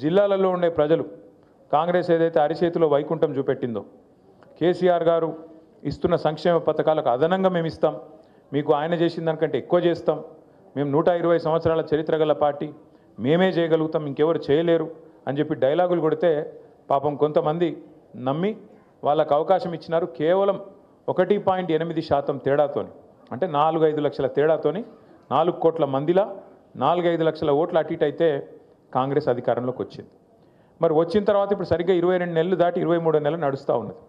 జిల్లాలలో ఉండే ప్రజలు కాంగ్రెస్ ఏదైతే అరిచేతిలో వైకుంఠం చూపెట్టిందో, కేసీఆర్ గారు ఇస్తున్న సంక్షేమ పథకాలకు అదనంగా మేము ఇస్తాం, మీకు ఆయన చేసిన దానికంటే ఎక్కువ చేస్తాం, మేము 120 సంవత్సరాల చరిత్ర గల పార్టీ, మేమే చేయగలుగుతాం, ఇంకెవరు చేయలేరు అని చెప్పి డైలాగులు కొడితే పాపం కొంతమంది నమ్మి వాళ్ళకు అవకాశం ఇచ్చినారు. కేవలం 1.8% తేడాతోని, అంటే 4-5 లక్షల తేడాతోని 4 కోట్ల మందిలా 4-5 లక్షల ఓట్లు అటు ఇటు అయితే కాంగ్రెస్ అధికారంలోకి వచ్చింది. మరి వచ్చిన తర్వాత ఇప్పుడు సరిగ్గా 22 నెలలు దాటి 23 నెలలు నడుస్తూ ఉన్నది.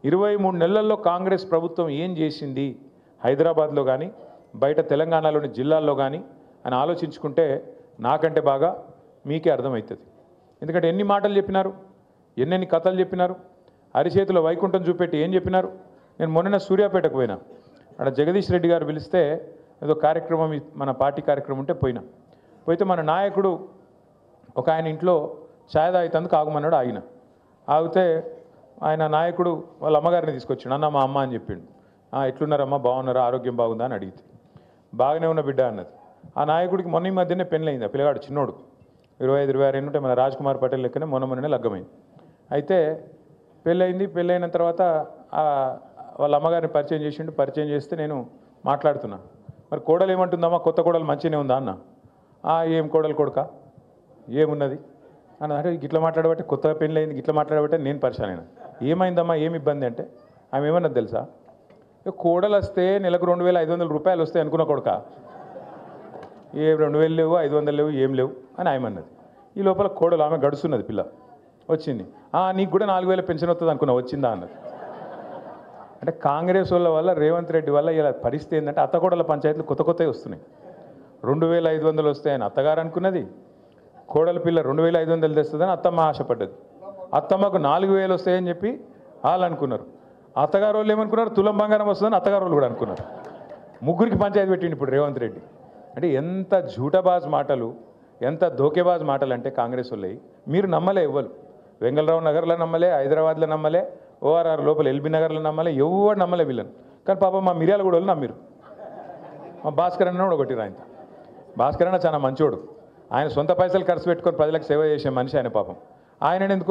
23 నెలల్లో కాంగ్రెస్ ప్రభుత్వం ఏం చేసింది హైదరాబాద్లో కానీ బయట తెలంగాణలోని జిల్లాల్లో కానీ అని ఆలోచించుకుంటే నాకంటే బాగా మీకే అర్థమవుతుంది. ఎందుకంటే ఎన్ని మాటలు చెప్పినారు, ఎన్నెన్ని కథలు చెప్పినారు, అరిచేతిలో వైకుంఠం చూపెట్టి ఏం చెప్పినారు. నేను మొన్న సూర్యాపేటకు పోయినా, అక్కడ జగదీష్ రెడ్డి గారు పిలిస్తే ఏదో కార్యక్రమం, మన పార్టీ కార్యక్రమం ఉంటే పోయితే మన నాయకుడు ఒక ఆయన ఇంట్లో ఛాయ్ తాగుతందుకు ఆగమన్నాడు. ఆగితే ఆయన నాయకుడు వాళ్ళ అమ్మగారిని తీసుకొచ్చాడు. అన్న మా అమ్మ అని చెప్పిండు. ఎట్లున్నారమ్మా, బాగున్నారా, ఆరోగ్యం బాగుందా అని అడిగితే బాగానే ఉన్న బిడ్డ అన్నది. ఆ నాయకుడికి మొన్న ఈ మధ్యనే పెళ్ళయింది. ఆ పిల్లగాడు చిన్నోడు 25-26 ఉంటే మన రాజ్ కుమార్ పటేల్ లెక్కనే మొన్ననే లగ్గమైంది. అయితే పెళ్ళైన తర్వాత వాళ్ళ అమ్మగారిని పరిచయం చేసిండు. పరిచయం చేస్తే నేను మాట్లాడుతున్నా, మరి కోడలు ఏమంటుందమ్మా, కొత్త కోడలు మంచిగానే ఉందా అన్న. ఏం కోడలు కొడుక ఏమున్నది అన్న. అంటే గిట్లా మాట్లాడబట్టే, కొత్తగా పెళ్ళయింది గిట్లా మాట్లాడబట్టే నేను పరిచయం అయినా. ఏమైందమ్మా, ఏమి ఇబ్బంది అంటే ఆమె ఏమన్నది తెలుసా, కోడలు వస్తే నెలకు 2,500 రూపాయలు వస్తాయి అనుకున్న కొడుక, ఏ 2,000 లేవు, 500 లేవు, ఏం లేవు అని ఆయమన్నది. ఈ లోపల కోడలు ఆమె గడుస్తున్నది, పిల్ల వచ్చింది. నీకు కూడా 4,000 పెన్షన్ వస్తుంది అనుకున్నా, వచ్చిందా అన్నది. అంటే కాంగ్రెస్ వాళ్ళ వల్ల, రేవంత్ రెడ్డి వల్ల ఇలా పరిస్థితి ఏంటంటే అత్తకోడల పంచాయతీలు కొత్తవి వస్తున్నాయి. 2,500 వస్తాయని అత్తగారు అనుకున్నది, కోడల పిల్ల 2,500 తెస్తుందని అత్తమ్మ ఆశపడ్డది. అత్తమ్మకు 4,000 వస్తాయని చెప్పి వాళ్ళు అనుకున్నారు. అత్తగారు వాళ్ళు ఏమనుకున్నారు, తులం బంగారం వస్తుందని అత్తగారు వాళ్ళు కూడా అనుకున్నారు. ముగ్గురికి పంచాయతీ పెట్టిండి ఇప్పుడు రేవంత్ రెడ్డి. అంటే ఎంత జూటబాజ్ మాటలు, ఎంత ధోకేబాజ్ మాటలు అంటే కాంగ్రెస్ వాళ్ళవి. మీరు నమ్మలే, ఇవ్వరు. వెంగళరావు నగర్లో నమ్మలే, హైదరాబాద్లో నమ్మలే, ఓఆర్ఆర్ లోపల ఎల్బీ నగర్లో నమ్మలే, ఎవరు నమ్మలే వీళ్ళని. కానీ పాపం మా మిర్యాలగూడ వాళ్ళు నమ్మిరు. మా భాస్కర్ అన్న కూడా కొట్టిరు. భాస్కర్ అన్న చాలా మంచోడు, ఆయన సొంత పైసలు ఖర్చు పెట్టుకొని ప్రజలకు సేవ చేసే మనిషి ఆయన. పాపం ఆయన ఎందుకు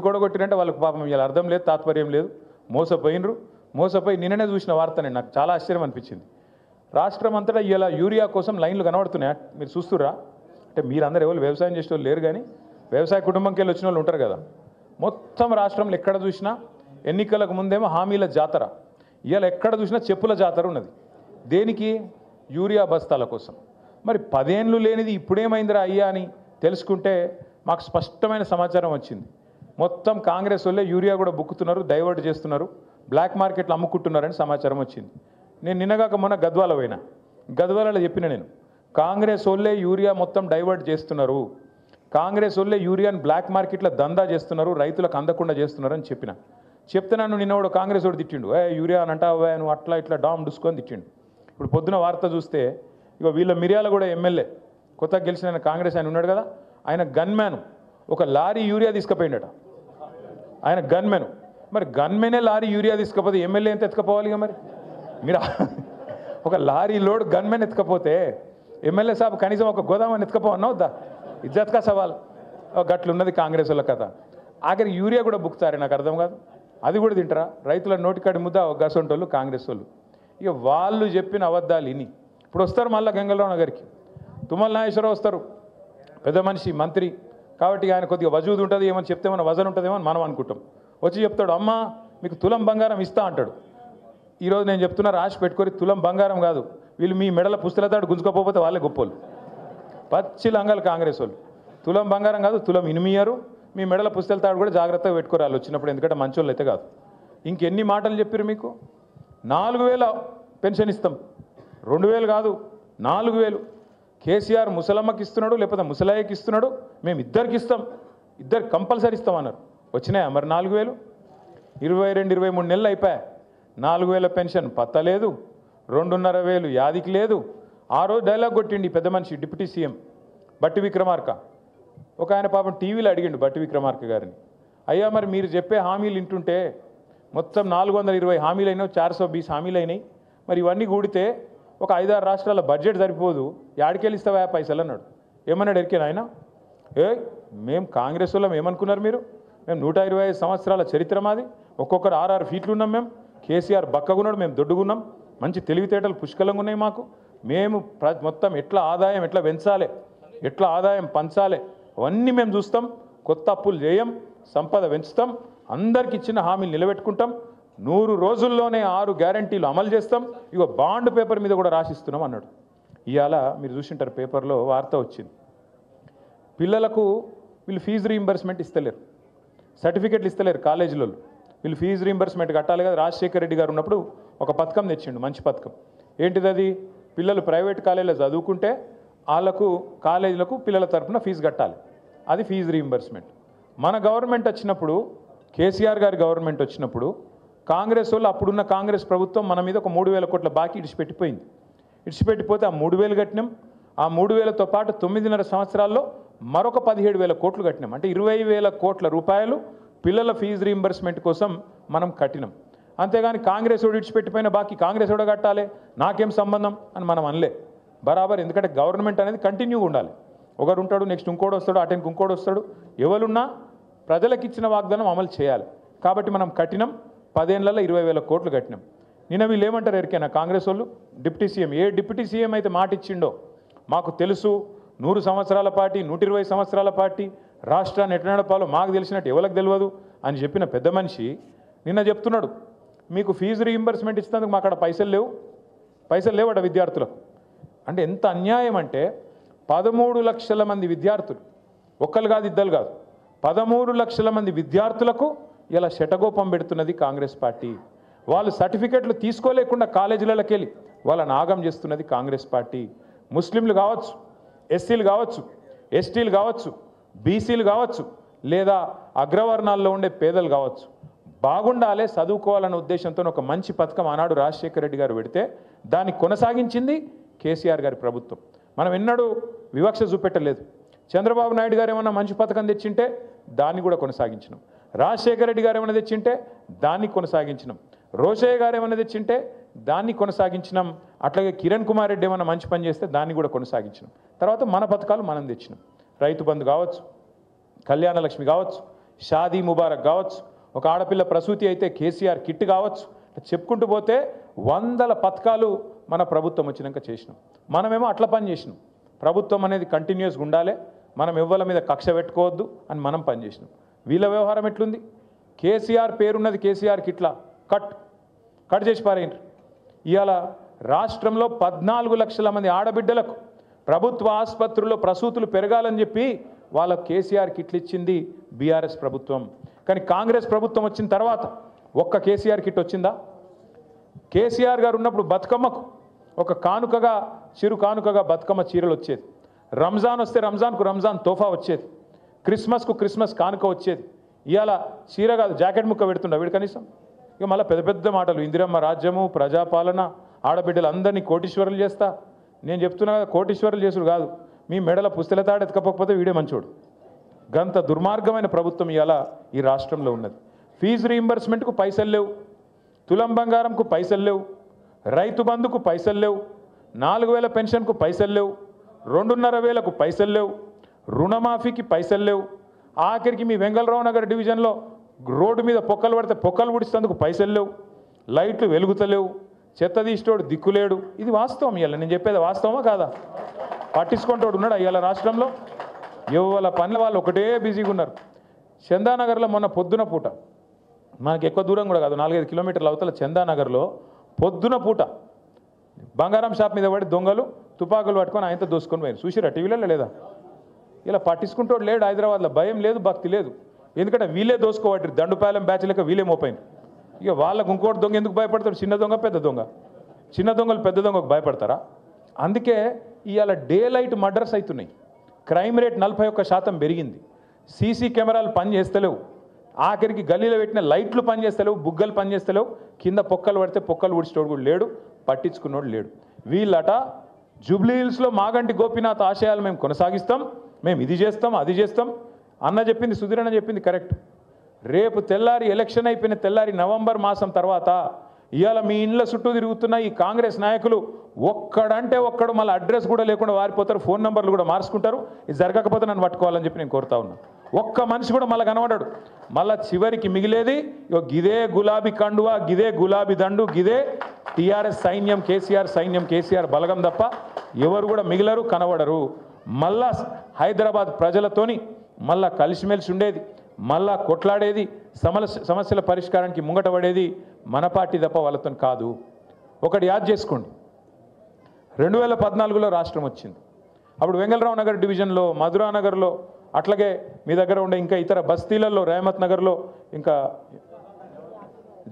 ఓడగొట్టిరంటే వాళ్ళకి పాపం ఇలా అర్థం లేదు, తాత్పర్యం లేదు, మోసపోయి నిన్ననే చూసిన వార్త నాకు చాలా ఆశ్చర్యం అనిపించింది. రాష్ట్రం అంతటా ఇలా యూరియా కోసం లైన్లు కనబడుతున్నాయి, మీరు చూస్తుర్రా? అంటే మీరందరూ ఎవరు వ్యవసాయం చేసే వాళ్ళు లేరు, కానీ వ్యవసాయ కుటుంబంకి వెళ్ళి వచ్చిన వాళ్ళు ఉంటారు కదా. మొత్తం రాష్ట్రంలో ఎక్కడ చూసినా ఎన్నికలకు ముందేమో హామీల జాతర, ఇవాళ ఎక్కడ చూసినా చెప్పుల జాతర ఉన్నది. దేనికి? యూరియా బస్తాల కోసం. మరి 10 ఏళ్ళు లేనిది ఇప్పుడేమైందిరా అయ్యా అని తెలుసుకుంటే మాకు స్పష్టమైన సమాచారం వచ్చింది. మొత్తం కాంగ్రెస్ వాళ్ళే యూరియా కూడా బుక్కుతున్నారు, డైవర్ట్ చేస్తున్నారు, బ్లాక్ మార్కెట్లో అమ్ముకుంటున్నారని సమాచారం వచ్చింది. నేను నిన్నగాక మొన్న గద్వాలలో చెప్పిన, నేను కాంగ్రెస్ వాళ్ళే యూరియా మొత్తం డైవర్ట్ చేస్తున్నారు, కాంగ్రెస్ వాళ్ళే యూరియాని బ్లాక్ మార్కెట్లో దందా చేస్తున్నారు, రైతులకు అందకుండా చేస్తున్నారు అని చెప్తే నన్ను నిన్నవాడు కాంగ్రెస్ వాడు తిట్టిండు. యూరియా అని అంటావా నువ్వు, అట్లా ఇట్లా డామ్ డుసుకొని తిట్టిండు. ఇప్పుడు పొద్దున వార్త చూస్తే వీళ్ళ మిర్యాల కూడా ఎమ్మెల్యే కొత్తగా గెలిచిన కాంగ్రెస్ ఆయన ఉన్నాడు కదా, ఆయన గన్మ్యాన్ ఒక లారీ యూరియా తీసుకుపోయిండట. ఆయన గన్మెన్. మరి గన్మెనే లారీ యూరియా తీసుకపోతే ఎమ్మెల్యే ఎంత ఎత్తుకపోవాలి? ఇక మరి మీరు ఒక లారీ లోడ్ గన్మెన్ ఎత్తుకపోతే ఎమ్మెల్యే సాబ్ కనీసం ఒక గోదామని ఎత్తుకపోవన్నా వద్దా? ఇజ్జత్ కా సవాల్. గట్లున్నది కాంగ్రెస్ వాళ్ళ కథ. ఆఖరికి యూరియా కూడా బుక్తారే, నాకు అర్థం కాదు. అది కూడా తింటారా? రైతుల నోటికాడి ముద్ద గసంటోళ్ళు కాంగ్రెస్ వాళ్ళు. ఇక వాళ్ళు చెప్పిన అబద్ధాలు ఇని ఇప్పుడు వస్తారు మళ్ళీ గంగలరావు నగర్కి, తుమ్మల నాగేశ్వరరావు వస్తారు, పెద్ద మనిషి మంత్రి కాబట్టి ఆయన కొద్దిగా వజూదు ఉంటుంది, ఏమని చెప్తే మన వజన్ ఉంటుందేమో అని మనం అనుకుంటాం. వచ్చి చెప్తాడు, అమ్మ మీకు తులం బంగారం ఇస్తా అంటాడు. ఈరోజు నేను చెప్తున్నా, రాసి పెట్టుకొని తులం బంగారం కాదు, వీళ్ళు మీ మెడల పుస్తలతాడు గుంజుకోపోతే వాళ్ళే గొప్పలు. పచ్చి లంగాలు కాంగ్రెస్ వాళ్ళు. తులం బంగారం కాదు, తులం ఇనిమియారు, మీ మెడల పుస్తలతాడు కూడా జాగ్రత్తగా పెట్టుకోరు వాళ్ళు వచ్చినప్పుడు, ఎందుకంటే మంచోళ్ళు అయితే కాదు. ఇంకెన్ని మాటలు చెప్పారు మీకు? 4,000 పెన్షన్ ఇస్తాం, 2,000 కాదు 4,000. కేసీఆర్ ముసలమ్మకి ఇస్తున్నాడు, లేకపోతే ముసలాయికి ఇస్తున్నాడు, మేము ఇద్దరికి ఇస్తాం, ఇద్దరు కంపల్సరీ ఇస్తామన్నారు. వచ్చినాయా మరి 4,000? 22-23 నెలలు అయిపోయాయి, 4,000 పెన్షన్ పత్తలేదు, 2,500 యాదికి లేదు. ఆ రోజు డైలాగ్ కొట్టిండి పెద్ద మనిషి డిప్యూటీ సీఎం బట్టి విక్రమార్క. ఒక ఆయన పాపం టీవీలో అడిగిండు బట్టి విక్రమార్క గారిని, అయ్యా మరి మీరు చెప్పే హామీలు వింటుంటే మొత్తం 420 హామీలు అయినాయి, 420 హామీలు అయినాయి, మరి ఇవన్నీ కూడితే ఒక 5-6 రాష్ట్రాల బడ్జెట్ సరిపోదు, యాడికెళ్ళి ఇస్తావా పైసలు అన్నాడు. ఏమన్నాడు ఎరికేనా ఆయన? మేము కాంగ్రెస్ వాళ్ళం ఏమనుకున్నారు మీరు? మేము 125 సంవత్సరాల చరిత్ర మాది. ఒక్కొక్కరు 6 ఫీట్లు ఉన్నాం. మేము కేసీఆర్ బక్కగున్నాడు, మేము దొడ్డుగున్నాం. మంచి తెలివితేటలు పుష్కలంగా ఉన్నాయి మాకు. మేము మొత్తం ఎట్లా ఆదాయం ఎట్లా పెంచాలి, ఎట్లా ఆదాయం పంచాలి అవన్నీ మేము చూస్తాం. కొత్త అప్పులు చేయం, సంపద పెంచుతాం, అందరికి ఇచ్చిన హామీలు నిలబెట్టుకుంటాం. 100 రోజుల్లోనే 6 గ్యారంటీలు అమలు చేస్తాం. ఇగో బాండ్ పేపర్ మీద కూడా రాసిస్తున్నాం అన్నాడు. ఇవాళ మీరు చూసింటారు పేపర్లో వార్త వచ్చింది. పిల్లలకు వీళ్ళు ఫీజు రీయింబర్స్మెంట్ ఇస్తలేరు, సర్టిఫికెట్లు ఇస్తలేరు కాలేజీలో. వీళ్ళు ఫీజు రీయింబర్స్మెంట్ కట్టాలి కదా. రాజశేఖర రెడ్డి గారు ఉన్నప్పుడు ఒక పథకం తెచ్చిండు, మంచి పథకం. ఏంటిది అది? పిల్లలు ప్రైవేట్ కాలేజీలో చదువుకుంటే వాళ్ళకు కాలేజీలకు పిల్లల తరఫున ఫీజు కట్టాలి. అది ఫీజు రీయింబర్స్మెంట్. మన గవర్నమెంట్ వచ్చినప్పుడు, కేసీఆర్ గారి గవర్నమెంట్ వచ్చినప్పుడు కాంగ్రెస్ వాళ్ళు, అప్పుడున్న కాంగ్రెస్ ప్రభుత్వం మన మీద ఒక 3,000 కోట్ల బాకీ ఇడిచిపెట్టిపోయింది. ఇడిచిపెట్టిపోతే ఆ 3,000 కట్టినాం. ఆ 3,000తో పాటు 9.5 సంవత్సరాల్లో మరొక 17,000 కోట్లు కట్టినాం. అంటే 20,000 కోట్ల రూపాయలు పిల్లల ఫీజు రీయింబర్స్మెంట్ కోసం మనం కట్టినాం. అంతేగాని కాంగ్రెస్ ఓడి ఇడిచిపెట్టిపోయిన బాకీ కాంగ్రెస్ ఓడ కట్టాలి, నాకేం సంబంధం అని మనం అనలే. బరాబర్. ఎందుకంటే గవర్నమెంట్ అనేది కంటిన్యూగా ఉండాలి. ఒకరు ఉంటాడు, నెక్స్ట్ ఇంకోటి వస్తాడు, అటెండ్కి ఇంకోటి వస్తాడు. ఎవరున్నా ప్రజలకు ఇచ్చిన వాగ్దానం అమలు చేయాలి. కాబట్టి మనం కట్టినాం. 10 ఏళ్లలో 20,000 కోట్లు కట్టినాం. నిన్న వీళ్ళు ఏమంటారు ఎరికైనా కాంగ్రెస్ వాళ్ళు? డిప్యూటీ సీఎం, ఏ డిప్యూటీ సీఎం అయితే మాట ఇచ్చిండో మాకు తెలుసు, 100 సంవత్సరాల పార్టీ, 120 సంవత్సరాల పార్టీ, రాష్ట్రాన్ని ఎట్లా నడపాలో మాకు తెలిసినట్టు ఎవరికి తెలియదు అని చెప్పిన పెద్ద మనిషి నిన్న చెప్తున్నాడు, మీకు ఫీజు రీయింబర్స్మెంట్ ఇచ్చినందుకు మా అక్కడ పైసలు లేవట విద్యార్థులకు. అంటే ఎంత అన్యాయం అంటే 13 లక్షల మంది విద్యార్థులు, ఒక్కరు కాదు ఇద్దరు కాదు, 13 లక్షల మంది విద్యార్థులకు ఇలా శటగోపం పెడుతున్నది కాంగ్రెస్ పార్టీ. వాళ్ళు సర్టిఫికెట్లు తీసుకోలేకుండా కాలేజీలకి వెళ్ళి వాళ్ళని ఆగం చేస్తున్నది కాంగ్రెస్ పార్టీ. ముస్లింలు కావచ్చు, ఎస్సీలు కావచ్చు, ఎస్టీలు కావచ్చు, బీసీలు కావచ్చు, లేదా అగ్రవర్ణాల్లో ఉండే పేదలు కావచ్చు, బాగుండాలే, చదువుకోవాలనే ఉద్దేశంతో ఒక మంచి పథకం ఆనాడు రాజశేఖర రెడ్డి గారు పెడితే దాన్ని కొనసాగించింది కేసీఆర్ గారి ప్రభుత్వం. మనం ఎన్నడూ వివక్ష చూపెట్టలేదు. చంద్రబాబు నాయుడు గారు ఏమన్నా మంచి పథకం తెచ్చింటే దాన్ని కూడా కొనసాగించినాం. రాజశేఖర రెడ్డి గారు ఏమైనా తెచ్చింటే దాన్ని కొనసాగించినాం. రోషయ్య గారు ఏమైనా తెచ్చింటే దాన్ని కొనసాగించినాం. అట్లాగే కిరణ్ కుమార్ రెడ్డి ఏమైనా మంచి పని చేస్తే దాన్ని కూడా కొనసాగించినాం. తర్వాత మన పథకాలు మనం తెచ్చినాం. రైతు బంధు కావచ్చు, కళ్యాణ లక్ష్మి కావచ్చు, షాదీ ముబారక్ కావచ్చు, ఒక ఆడపిల్ల ప్రసూతి అయితే కేసీఆర్ కిట్ కావచ్చు, చెప్పుకుంటూ పోతే వందల పథకాలు మన ప్రభుత్వం వచ్చినాక చేసినాం. మనమేమో అట్లా పని చేసినాం. ప్రభుత్వం అనేది కంటిన్యూస్గా ఉండాలి, మనం ఎవ్వల మీద కక్ష పెట్టుకోవద్దు అని మనం పని చేసినాం. వీళ్ళ వ్యవహారం ఎట్లుంది? కేసీఆర్ పేరున్నది కేసీఆర్ కిట్లా కట్ చేసి పారేయండి. ఇవాళ రాష్ట్రంలో 14 లక్షల మంది ఆడబిడ్డలకు ప్రభుత్వ ఆసుపత్రుల్లో ప్రసూతులు పెరగాలని చెప్పి వాళ్ళకు కేసీఆర్ కిట్లు ఇచ్చింది బీఆర్ఎస్ ప్రభుత్వం. కానీ కాంగ్రెస్ ప్రభుత్వం వచ్చిన తర్వాత ఒక్క కేసీఆర్ కిట్ వచ్చిందా? కేసీఆర్ గారు ఉన్నప్పుడు బతుకమ్మకు ఒక కానుకగా, చిరు కానుకగా బతుకమ్మ చీరలు వచ్చేది. రంజాన్ వస్తే రంజాన్కు రంజాన్ తోఫా వచ్చేది. క్రిస్మస్కు క్రిస్మస్ కానుక వచ్చేది. ఇవాళ చీర కాదు జాకెట్ ముక్క పెడుతుండ వీడు కనీసం. ఇక మళ్ళీ పెద్ద పెద్ద మాటలు, ఇందిరమ్మ రాజ్యము, ప్రజాపాలన, ఆడబిడ్డలు అందరినీ కోటీశ్వరులు చేస్తా. నేను చెప్తున్నా కదా, కోటీశ్వరులు చేసుడు కాదు, మీ మెడల పుస్తల తాడు ఎత్తుకపోకపోతే వీడే మంచోడు. గంత దుర్మార్గమైన ప్రభుత్వం ఇవాళ ఈ రాష్ట్రంలో ఉన్నది. ఫీజు రీయింబర్స్మెంట్కు పైసలు లేవు, తులం బంగారంకు పైసలు లేవు, రైతు బంధుకు పైసలు లేవు, 4,000 పెన్షన్కు పైసలు లేవు, 2,500కు పైసలు లేవు, రుణమాఫీకి పైసలు లేవు. ఆఖరికి మీ వెంగళరావు నగర్ డివిజన్లో రోడ్డు మీద పొక్కలు పడితే పొక్కలు ఉడిస్తేందుకు పైసలు లేవు, లైట్లు వెలుగుతలేవు, చెత్త తీసేటోడు దిక్కులేడు. ఇది వాస్తవం. ఇవాళ నేను చెప్పేది వాస్తవమా కాదా? పట్టించుకుంటోడు ఉన్నాడు ఇవాళ రాష్ట్రంలో? ఎవరి పనుల వాళ్ళు ఒకటే బిజీగా ఉన్నారు. చందానగర్లో మొన్న పొద్దున పూట, మనకి ఎక్కువ దూరం కూడా కాదు, 4-5 కిలోమీటర్ల అవతల చందానగర్లో పొద్దున పూట బంగారం షాప్ మీద పడి దొంగలు తుపాకులు పట్టుకొని ఆయనతో దోసుకొని పోయారు. చూసిరా టీవీలలో లేదా? ఇలా పట్టించుకుంటోడు లేడు హైదరాబాద్లో. భయం లేదు, భక్తి లేదు. ఎందుకంటే వీళ్ళే దోసుకోవట్రు, దండుపాలెం బ్యాచ్ లెక్క వీళ్ళే మోపోయింది. ఇక వాళ్ళకు ఇంకోటి దొంగ ఎందుకు భయపడతాడు? చిన్న దొంగ పెద్ద దొంగ. చిన్న దొంగలు పెద్ద దొంగకు భయపడతారా? అందుకే ఇవాళ డే లైట్ మర్డర్స్ అవుతున్నాయి. క్రైమ్ రేట్ 41% పెరిగింది. సీసీ కెమెరాలు పనిచేస్తలేవు. ఆఖరికి గల్లీలో పెట్టిన లైట్లు పనిచేస్తలేవు, బుగ్గలు పనిచేస్తలేవు. కింద పొక్కలు పడితే పొక్కలు ఊడ్చేటోడు కూడా లేడు, పట్టించుకున్నోడు లేడు. వీళ్ళట జూబ్లీ హిల్స్లో మాగంటి గోపీనాథ్ ఆశయాలు మేము కొనసాగిస్తాం, మేము ఇది చేస్తాం అది చేస్తాం అన్న చెప్పింది, సుధీరన్న చెప్పింది కరెక్ట్. రేపు తెల్లారి ఎలక్షన్ అయిపోయిన తెల్లారి నవంబర్ మాసం తర్వాత ఇవాళ మీ ఇండ్ల చుట్టూ తిరుగుతున్న ఈ కాంగ్రెస్ నాయకులు ఒక్కడంటే ఒక్కడు మళ్ళీ అడ్రస్ కూడా లేకుండా వారిపోతారు, ఫోన్ నెంబర్లు కూడా మార్చుకుంటారు. ఇది జరగకపోతే నన్ను పట్టుకోవాలని చెప్పి నేను కోరుతా ఉన్నా. ఒక్క మనిషి కూడా మళ్ళీ కనబడాడు. మళ్ళీ చివరికి మిగిలేది గిదే గులాబీ కండువా, గిదే గులాబీ దండు, గిదే టీఆర్ఎస్ సైన్యం, కేసీఆర్ సైన్యం, కేసీఆర్ బలగం తప్ప ఎవరు కూడా మిగిలరు, కనబడరు. మళ్ళా హైదరాబాద్ ప్రజలతోని మళ్ళా కలిసిమెలిసి ఉండేది, మళ్ళా కొట్లాడేది, సమస్యల పరిష్కారానికి ముంగట పడేది మన పార్టీ తప్ప వాళ్ళతో కాదు. ఒకటి యాద్ చేసుకోండి, 2014లో రాష్ట్రం వచ్చింది. అప్పుడు వెంగళరావు నగర్ డివిజన్లో, మధురా నగర్లో, అట్లాగే మీ దగ్గర ఉండే ఇంకా ఇతర బస్తీలలో, రేమత్ నగర్లో, ఇంకా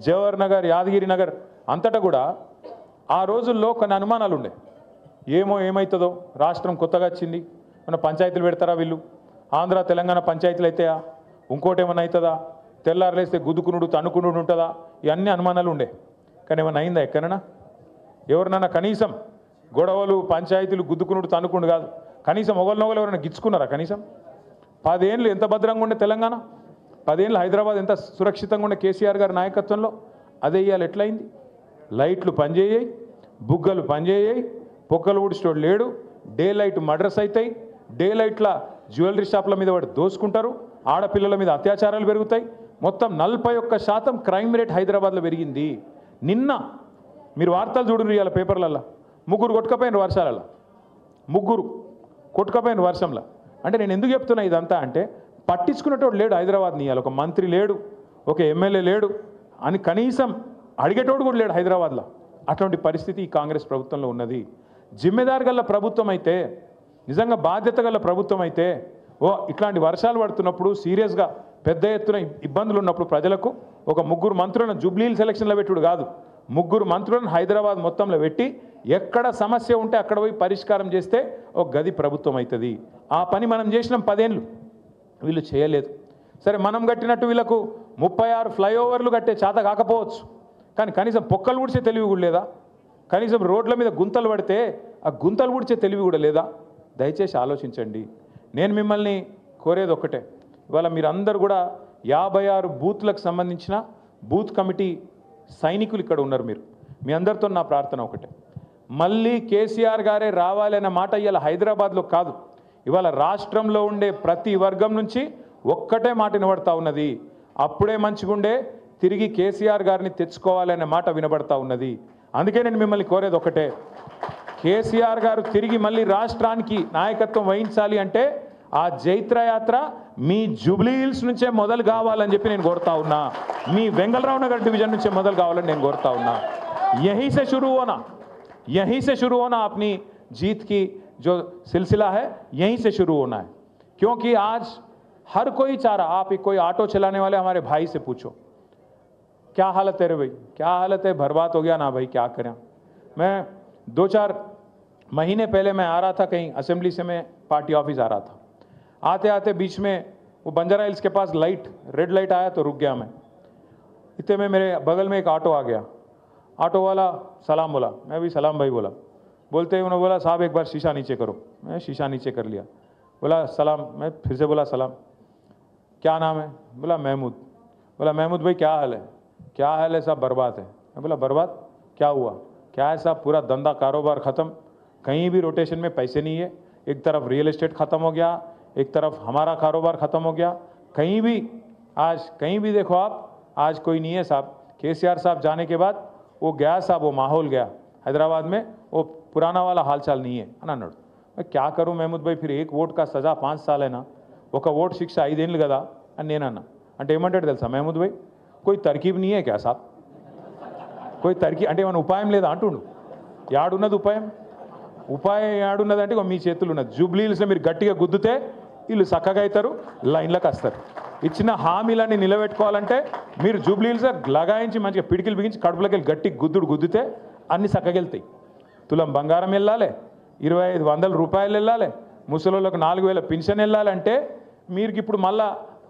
జవహర్ నగర్, యాదగిరి నగర్ అంతటా కూడా ఆ రోజుల్లో కొన్ని అనుమానాలు ఉండే. ఏమవుతుందో, రాష్ట్రం కొత్తగా వచ్చింది, మన పంచాయతీలు పెడతారా వీళ్ళు, ఆంధ్ర తెలంగాణ పంచాయతీలు అయితాయా, ఇంకోటి ఏమన్నా అవుతుందా, తెల్లారులేస్తే గుద్దుకునుడు తన్నుకునుడు ఉంటుందా, ఇవన్నీ అనుమానాలు ఉండే. కానీ ఏమన్నా అయిందా ఎక్కడైనా? ఎవరినన్నా కనీసం గొడవలు, పంచాయతీలు, గుద్దుకునుడు తన్నుకునుడు కాదు, కనీసం ఒకరినొకరు ఎవరైనా గిచ్చుకున్నారా? కనీసం 10 ఏళ్ళు ఎంత భద్రంగా ఉండే తెలంగాణ, 10 ఏళ్ళు హైదరాబాద్ ఎంత సురక్షితంగా ఉండే కేసీఆర్ గారి నాయకత్వంలో, అదే ఇవాళ ఎట్లయింది? లైట్లు పనిచేయాయి, బుగ్గలు పనిచేయాయి, పొక్కలు ఊడిచేటోడు లేడు, డే లైట్ మర్డర్స్ అవుతాయి, డే లైట్ల జ్యువెలరీ షాప్ల మీద వాడు దోసుకుంటారు, ఆడపిల్లల మీద అత్యాచారాలు పెరుగుతాయి. మొత్తం 41% క్రైమ్ రేట్ హైదరాబాద్లో పెరిగింది. నిన్న మీరు వార్తలు చూడండి, ఇవాళ పేపర్లల్లో 3 కొట్టుకపోయిన వర్షాలలో, 3 కొట్టుకపోయిన వర్షంలో. అంటే నేను ఎందుకు చెప్తున్నా ఇదంతా అంటే, పట్టించుకునేటోడు లేడు హైదరాబాద్ని. ఇవాళ ఒక మంత్రి లేడు, ఒక ఎమ్మెల్యే లేడు అని కనీసం అడిగేటోడు కూడా లేడు హైదరాబాద్లో. అటువంటి పరిస్థితి ఈ కాంగ్రెస్ ప్రభుత్వంలో ఉన్నది. జిమ్మెదారు గల ప్రభుత్వం అయితే, నిజంగా బాధ్యత గల ప్రభుత్వం అయితే, ఇట్లాంటి వర్షాలు పడుతున్నప్పుడు సీరియస్గా పెద్ద ఎత్తున ఇబ్బందులు ఉన్నప్పుడు ప్రజలకు ఒక 3 మంత్రులను జూబ్లీహిల్స్ ఎలక్షన్లో పెట్టుడు కాదు, 3 మంత్రులను హైదరాబాద్ మొత్తంలో పెట్టి ఎక్కడ సమస్య ఉంటే అక్కడ పోయి పరిష్కారం చేస్తే ఒక గది ప్రభుత్వం అవుతుంది. ఆ పని మనం చేసినాం 10 ఏళ్ళు, వీళ్ళు చేయలేదు. సరే, మనం కట్టినట్టు వీళ్ళకు 36 ఫ్లైఓవర్లు కట్టే చేత కాకపోవచ్చు, కానీ కనీసం పొక్కలు ఊడ్చే తెలివి కూడా లేదా? కనీసం రోడ్ల మీద గుంతలు పడితే ఆ గుంతలు ఊడ్చే తెలివి కూడా లేదా? దయచేసి ఆలోచించండి. నేను మిమ్మల్ని కోరేది ఒక్కటే, ఇవాళ మీరందరూ కూడా 56 బూత్లకు సంబంధించిన బూత్ కమిటీ సైనికులు ఇక్కడ ఉన్నారు. మీ అందరితో నా ప్రార్థన ఒకటే, మళ్ళీ కేసీఆర్ గారే రావాలనే మాట ఇవాళ హైదరాబాద్లో కాదు, ఇవాళ రాష్ట్రంలో ఉండే ప్రతి వర్గం నుంచి ఒక్కటే మాట వినబడతా ఉన్నది. అప్పుడే మంచిగుండే, తిరిగి కేసీఆర్ గారిని తెచ్చుకోవాలనే మాట వినబడతా ఉన్నది. అందుకే నేను మిమ్మల్ని కోరేది ఒకటే, కేసీఆర్ గారు తిరిగి మళ్ళీ రాష్ట్రానికి నాయకత్వం వహించాలి అంటే ఆ జైత్రయాత్ర మీ జూబ్లీహిల్స్ నుంచే మొదలు కావాలని చెప్పి నేను కోరుతా ఉన్నా. మీ వెంగళరావు నగర్ డివిజన్ నుంచే మొదలు కావాలని నేను కోరుతా ఉన్నా. यहीं से शुरू होना अपनी जीत की जो सिलसिला है, यहीं से शुरू होना है. क्योंकि आज हर कोई चाह रहा, आप कोई ऑटो चलाने वाले हमारे भाई से पूछो, क्या हालत है रे भाई, क्या हालत है, बर्बाद हो गया ना भाई, क्या करें. मैं 2-4 महीने पहले मैं आ रहा था कहीं असेंबली से, मैं पार्टी ऑफिस आ रहा था. आते आते बीच में वो बंजारा हिल्स के पास रेड लाइट आया तो रुक गया मैं. इतने में मेरे बगल में एक ऑटो आ गया. ऑटो वाला सलाम बोला, मैं भी सलाम भाई बोला. बोलते ही उन्होंने बोला, साहब एक बार शीशा नीचे करो. मैं शीशा नीचे कर लिया. बोला सलाम, मैं फिर से बोला सलाम. क्या नाम है? बोला महमूद. बोला महमूद भाई क्या हाल है? क्या हाल है साहब? बर्बाद है. मैं बोला बर्बाद क्या हुआ? क्या है साहब? पूरा धंधा कारोबार ख़त्म, कहीं भी रोटेशन में पैसे नहीं है. एक तरफ रियल एस्टेट ख़त्म हो गया, एक तरफ हमारा कारोबार ख़त्म हो गया. कहीं भी देखो आप, आज कोई नहीं है साहब. केसीआर साहब जाने के बाद वो गया साहब, वो माहौल गया हैदराबाद में, वो पुराना वाला हालचाल नहीं है అని అన్నాడు. क्या करूं महमूद भाई, फिर एक वोट का सजा 5 साल है ना, ఒక ఓట్ శిక్ష 5 ఏళ్ళు కదా అని నేనన్నా. అంటే ఏమంటాడు తెలుసా महमूद भाई, कोई तरकीब नहीं है क्या साहब, कोई तरकीब అంటే ఏమైనా ఉపాయం లేదా అంటుండు. యాడున్నది ఉపాయం? ఉపాయం యాడున్నదంటే మీ చేతులు ఉన్నది. జూబ్లీహిల్స్లో మీరు గట్టిగా గుద్దుతే వీళ్ళు చక్కగా అవుతారు, లైన్లకు వస్తారు. ఇచ్చిన హామీలన్నీ నిలబెట్టుకోవాలంటే మీరు జూబ్లీహిల్స్లో లగాయించి మంచిగా పిడికిలు బిగించి కడుపులోకి వెళ్ళి గట్టి గుద్దుతే అన్ని చక్కగా వెళ్తాయి. తులం బంగారం వెళ్ళాలి, 2500 రూపాయలు వెళ్ళాలి, ముసలోళ్ళకు 4000 పెన్షన్ వెళ్ళాలంటే మీరు ఇప్పుడు మళ్ళా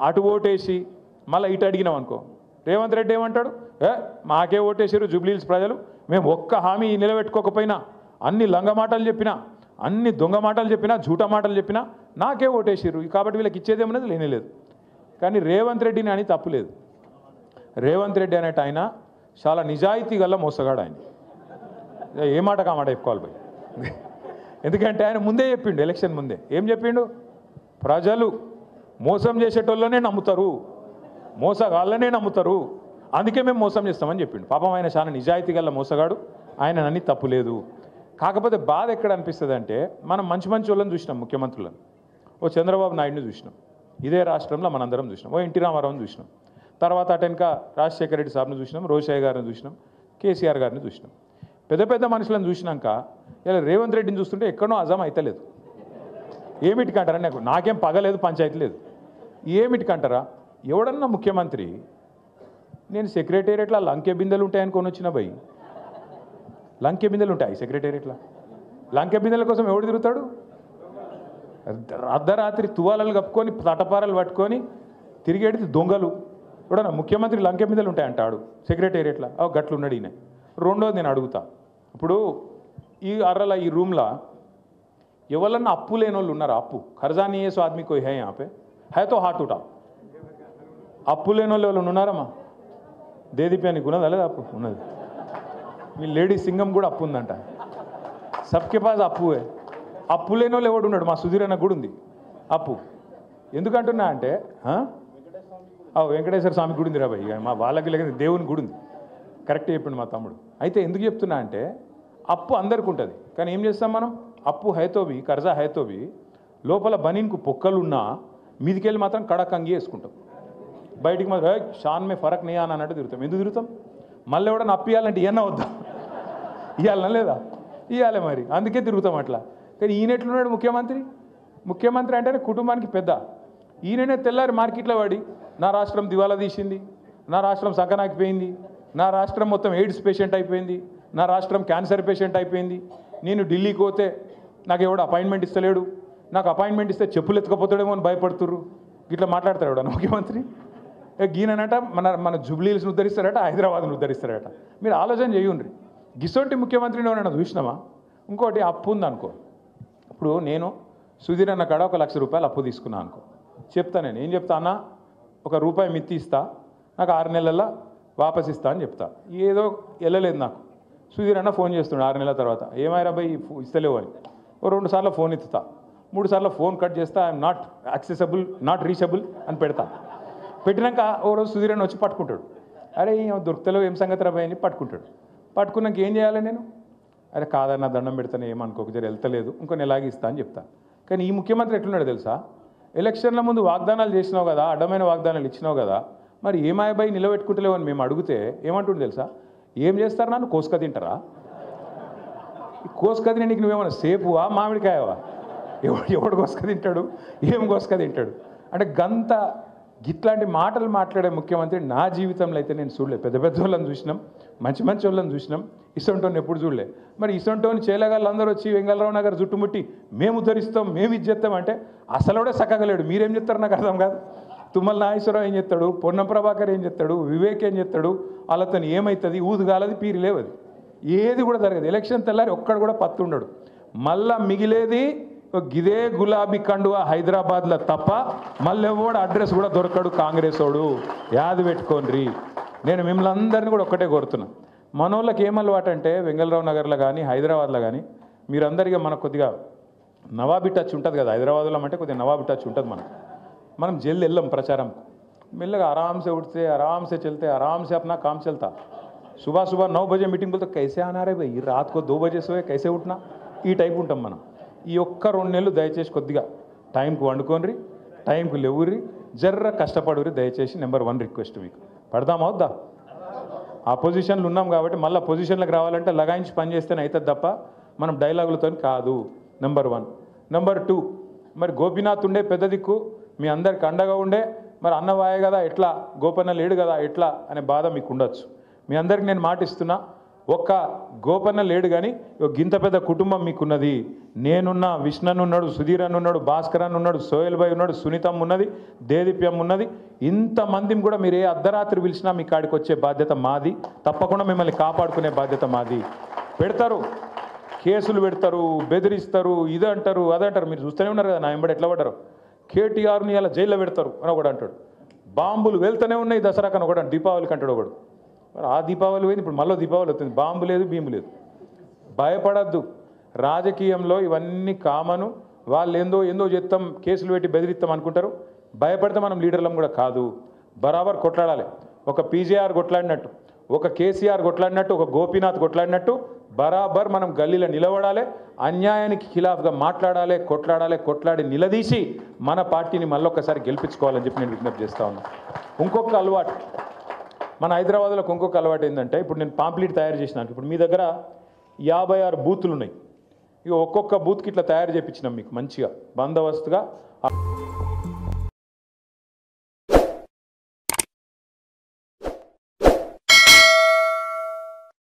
అటు ఓటేసి మళ్ళీ ఇటు అడిగినాం అనుకో, రేవంత్ రెడ్డి ఏమంటాడు, మాకే ఓటేసారు జూబ్లీహిల్స్ ప్రజలు, మేము ఒక్క హామీ నిలబెట్టుకోకపోయినా, అన్ని లంగ మాటలు చెప్పినా, అన్ని దొంగ మాటలు చెప్పినా, జూట మాటలు చెప్పినా నాకే ఓటేసారు, కాబట్టి వీళ్ళకి ఇచ్చేదేమన్నది లేనేలేదు. కానీ రేవంత్ రెడ్డిని అని తప్పులేదు. రేవంత్ రెడ్డి అనేట ఆయన చాలా నిజాయితీ గల మోసగాడు ఆయన. ఏ మాట కామాట చెప్పుకోవాలి పోయి. ఎందుకంటే ఆయన ముందే చెప్పిండు, ఎలక్షన్ ముందే ఏం చెప్పిండు, ప్రజలు మోసం చేసేటోళ్ళనే నమ్ముతారు, మోసగాళ్ళనే నమ్ముతారు, అందుకే మేము మోసం చేస్తామని చెప్పిండు. పాపం ఆయన చాలా నిజాయితీ గల మోసగాడు, ఆయన అన్ని తప్పు లేదు. కాకపోతే బాధ ఎక్కడ అనిపిస్తుంది అంటే, మనం మంచి మంచి వాళ్ళని చూసినాం, ముఖ్యమంత్రులను. ఓ చంద్రబాబు నాయుడుని చూసినాం, ఇదే రాష్ట్రంలో మనందరం చూసినాం. ఓ ఎన్టీ రామారావుని చూసినాం, తర్వాత అటెనక రాజశేఖర రెడ్డి సార్ని చూసినాం, రోషయ్య గారిని చూసినాం, కేసీఆర్ గారిని చూసినాం. పెద్ద పెద్ద మనుషులను చూసినాక ఇలా రేవంత్ రెడ్డిని చూస్తుంటే ఎక్కడో అజం అవుతలేదు. ఏమిటికంటారా, నాకేం పగలేదు, పంచాయతీ లేదు, ఏమిటికంటారా? ఎవడన్నా ముఖ్యమంత్రి నేను సెక్రటేరియట్లో లంకె బిందెలు ఉంటాయని కొని వచ్చిన భయ్, లంకె బిందెలు ఉంటాయి సెక్రటేరియట్లో. లంకె బిందెల కోసం ఎవడు తిరుగుతాడు? అర్ధరాత్రి తువాలలు కప్పుకొని తటపారలు పట్టుకొని తిరిగేది దొంగలు. ఎవడన్నా ముఖ్యమంత్రి లంకె బిందెలు ఉంటాయంటాడు సెక్రటేరియట్లో? గట్లు ఉన్నాడు ఈయన. రెండోది నేను అడుగుతా, ఇప్పుడు ఈ అర్రల ఈ రూమ్లో ఎవరన్నా అప్పు లేని వాళ్ళు ఉన్నారా? అప్పు ఖర్జా नहीं है सो आदमी कोई है यहाँ पे, है तो हाथ उठाओ. అప్పు లేని వాళ్ళు ఎవరు ఉన్నారమ్మా? దేదీప్యానికి ఉన్నదా లేదా? అప్పు ఉన్నది. మీ లేడీ సింగం కూడా అప్పు ఉందంట. సబ్కే పాస్ అప్పు. అప్పు లేని వాళ్ళు ఎవడు ఉన్నాడు? మా సుధీర్ అన్న కూడా ఉంది అప్పు. ఎందుకంటున్నా అంటే వెంకటేశ్వర స్వామి గుడి ఉంది రా భయ్, మా వాళ్ళకి లేక దేవుని గుడి ఉంది. కరెక్ట్ చెప్పిండు మా తమ్ముడు. అయితే ఎందుకు చెప్తున్నా అంటే, అప్పు అందరికి ఉంటుంది, కానీ ఏం చేస్తాం మనం? అప్పు హైతోవి, కర్జా హైతోవి, లోపల బనీన్కు పొక్కలున్నా మీదికెళ్ళి మాత్రం కడక్ అంగి వేసుకుంటాం, బయటికి మాత్రం షాన్ మే ఫరక్ నీ అని అన్నట్టు తిరుగుతాం. ఎందుకు తిరుగుతాం? మళ్ళీ ఎవడన్నా అప్పు ఇవ్వాలంటే ఇవన్నా వద్దా? ఇవ్వాలన్నా లేదా? ఇవ్వాలి మరి, అందుకే తిరుగుతాం అట్లా. కానీ ఈయన ఎట్లున్నాడు ముఖ్యమంత్రి? ముఖ్యమంత్రి అంటేనే కుటుంబానికి పెద్ద. ఈయననే తెల్లారి మార్కెట్లో పడి నా రాష్ట్రం దివాలా తీసింది, నా రాష్ట్రం సంకనాకిపోయింది, నా రాష్ట్రం మొత్తం ఎయిడ్స్ పేషెంట్ అయిపోయింది, నా రాష్ట్రం క్యాన్సర్ పేషెంట్ అయిపోయింది, నేను ఢిల్లీకి పోతే నాకు ఎవడు అపాయింట్మెంట్ ఇస్తలేడు, నాకు అపాయింట్మెంట్ ఇస్తే చెప్పులు ఎత్తుకపోతాడేమో అని భయపడుతుర్రు, ఇట్లా మాట్లాడతాడు ఎవడన్నా ముఖ్యమంత్రి? గీననట మన జూబ్లీహిల్స్ని ఉద్ధరిస్తారట, హైదరాబాద్ను ఉద్ధరిస్తారట. మీరు ఆలోచన చేయండి. గిసొంటి ముఖ్యమంత్రిని ఎవరైనా చూసినామా? ఇంకోటి అప్పు ఉందనుకో, ఇప్పుడు నేను సుధీర్ అన్న కాడ 1 లక్ష రూపాయలు అప్పు తీసుకున్నాను అనుకో, చెప్తా నేను ఏం చెప్తా అన్న, ₹1 మిత్తి ఇస్తా, నాకు 6 నెలల్లో వాపస్ ఇస్తా అని చెప్తా. ఏదో వెళ్ళలేదు నాకు. సుధీర్ అన్న ఫోన్ చేస్తుండే 6 నెలల తర్వాత, ఏమైనా భయ్ ఇస్తలేవు అని. 2 సార్లు ఫోన్ ఎత్తుతా, 3 సార్లు ఫోన్ కట్ చేస్తా, I'm not accessible, not reachable అని పెడతా. పెట్టినాక ఓ రోజు సుధీర్ అన్న వచ్చి పట్టుకుంటాడు. అరే దొరుకుతలేవు, ఏం సంగతి రా భయ్ అని పట్టుకుంటాడు. పట్టుకున్నాక ఏం చేయాలి నేను? అరే కాదన్న దండం పెడతాను, ఏమనుకోక జర వెళ్తలేదు, ఇంకో నెలాగి ఇస్తా అని చెప్తా. కానీ ఈ ముఖ్యమంత్రి ఎట్లున్నాడు తెలుసా? ఎలక్షన్ల ముందు వాగ్దానాలు చేసినావు కదా, అడ్డమైన వాగ్దానాలు ఇచ్చినావు కదా, మరి ఏమాయబాయి నిలబెట్టుకుంటలేవు అని మేము అడిగితే ఏమంటుండే తెలుసా? ఏం చేస్తారు, నన్ను కోసుక తింటారా? కోసుక తినే నీకు నువ్వేమన్నా సేపువా మామిడికాయవా? ఎవడు కోసుక తింటాడు? ఏం కోసుక తింటాడు? అంటే గంత గిట్లాంటి మాటలు మాట్లాడే ముఖ్యమంత్రి నా జీవితంలో అయితే నేను చూడలేదు. పెద్ద పెద్ద వాళ్ళని చూసినాం, మంచి మంచి వాళ్ళని చూసినాం, ఇసొంటోని ఎప్పుడు చూడలే. మరి ఇసొంటోని చేయలేగాళ్ళు అందరూ వచ్చి వెంగళరావు నగర్ చుట్టుముట్టి మేము ఉద్ధరిస్తాం, మేము ఇది చేస్తాం అంటే అసలుడే సక్కగలేడు. మీరేం చెప్తారు నాకు అర్థం కాదు. తుమ్మల నాగేశ్వరరావు ఏం చెప్తాడు, పొన్నం ప్రభాకర్ ఏం చెప్తాడు, వివేక్ ఏం చెప్తాడు, వాళ్ళతో ఏమవుతుంది? ఊదుగాలది పీరి లేవది, ఏది కూడా జరగదు. ఎలక్షన్ తెల్లారి ఒక్కడు కూడా పత్తు ఉండడు. మళ్ళా మిగిలేది గిదే గులాబీ కండువా హైదరాబాద్లో తప్ప మళ్ళీ ఎవడు అడ్రస్ కూడా దొరకడు కాంగ్రెస్ వాడు. యాది పెట్టుకోండి. నేను మిమ్మల్ని అందరినీ కూడా ఒక్కటే కోరుతున్నా, మనోళ్ళకి ఏమలవాటు అంటే వెంగళరావు నగర్లో కానీ హైదరాబాద్లో కానీ మీరందరికీ మనకు కొద్దిగా నవాబీ టచ్ ఉంటుంది కదా. హైదరాబాద్లో అంటే కొద్దిగా నవాబీ టచ్ ఉంటుంది మనకు. మనం జల్ది వెళ్ళాం ప్రచారం, మెల్లగా आराम से उठते आराम से चलते आराम से अपना काम चलता. सुबह सुबह 9 बजे मीटिंग बोलते कैसे आना रे भाई, रात को 2 बजे सोए कैसे उठना, ఈ టైప్ ఉంటాం మనం. ఈ ఒక్క 2 నెలలు దయచేసి కొద్దిగా టైంకి వండుకోండి, టైంకి లేవుర్రి, జర్ర కష్టపడుర్రి దయచేసి. నెంబర్ 1 రిక్వెస్ట్ మీకు. పడదామా వద్దా? ఆ పొజిషన్లు ఉన్నాం కాబట్టి మళ్ళీ పొజిషన్లకు రావాలంటే లగాయించి పని చేస్తేనే అవుతుంది తప్ప మనం డైలాగులతో కాదు. నెంబర్ 1. నెంబర్ 2, మరి గోపీనాథ్ ఉండే పెద్ద దిక్కు, మీ అందరికి అండగా ఉండే, మరి అన్నవాయే కదా ఎట్లా, గోపన్న లేడు కదా ఎట్లా అనే బాధ మీకు ఉండొచ్చు. మీ అందరికి నేను మాటిస్తున్నా, ఒక్క గోపన్న లేడు కానీ గింత పెద్ద కుటుంబం మీకున్నది. నేనున్నా, విష్ణన్ ఉన్నాడు, సుధీర్ అన్న ఉన్నాడు, భాస్కర్ అన్న ఉన్నాడు, సోయల్ భాయ్ ఉన్నాడు, సునీతమ్మ ఉన్నది, దేదీప్యం ఉన్నది. ఇంతమందిని కూడా మీరు ఏ అర్ధరాత్రి పిలిచినా మీ కాడికి వచ్చే బాధ్యత మాది. తప్పకుండా మిమ్మల్ని కాపాడుకునే బాధ్యత మాది. పెడతారు, కేసులు పెడతారు, బెదిరిస్తారు, ఇది అంటారు, అదంటారు. మీరు చూస్తూనే ఉన్నారు కదా నా వెంబడి ఎట్లా పడ్డారు. కేటీఆర్ని ఇలా జైల్లో పెడతారు అని ఒకడు అంటాడు. బాంబులు వెళ్తూనే ఉన్నాయి దసరాకని ఒకడు, దీపావళికి అంటాడు ఒకడు. ఆ దీపావళి పోయింది, ఇప్పుడు మళ్ళీ దీపావళి వస్తుంది. బాంబు లేదు, భీము లేదు. భయపడద్దు. రాజకీయంలో ఇవన్నీ కామను. వాళ్ళు ఏందో చేస్తాం, కేసులు పెట్టి బెదిరిస్తాం అనుకుంటారు. భయపడితే మనం లీడర్లం కూడా కాదు. బరాబర్ కొట్లాడాలి. ఒక పీజేఆర్ కొట్లాడినట్టు, ఒక కేసీఆర్ కొట్లాడినట్టు, ఒక గోపీనాథ్ కొట్లాడినట్టు బరాబర్ మనం గల్లీలో నిలబడాలి. అన్యాయానికి ఖిలాఫ్గా మాట్లాడాలి, కొట్లాడి నిలదీసి మన పార్టీని మళ్ళొక్కసారి గెలిపించుకోవాలని చెప్పి నేను విజ్ఞప్తి చేస్తా ఉన్నాను. ఇంకొక అలవాటు మన హైదరాబాద్లో, ఇంకొక అలవాటు ఏంటంటే, ఇప్పుడు నేను పాంప్లెట్ తయారు చేసినాను. ఇప్పుడు మీ దగ్గర 56 బూతులు ఉన్నాయి. ఇక ఒక్కొక్క బూత్కి ఇట్లా తయారు చేయించినాం మీకు మంచిగా బందోబస్తుగా.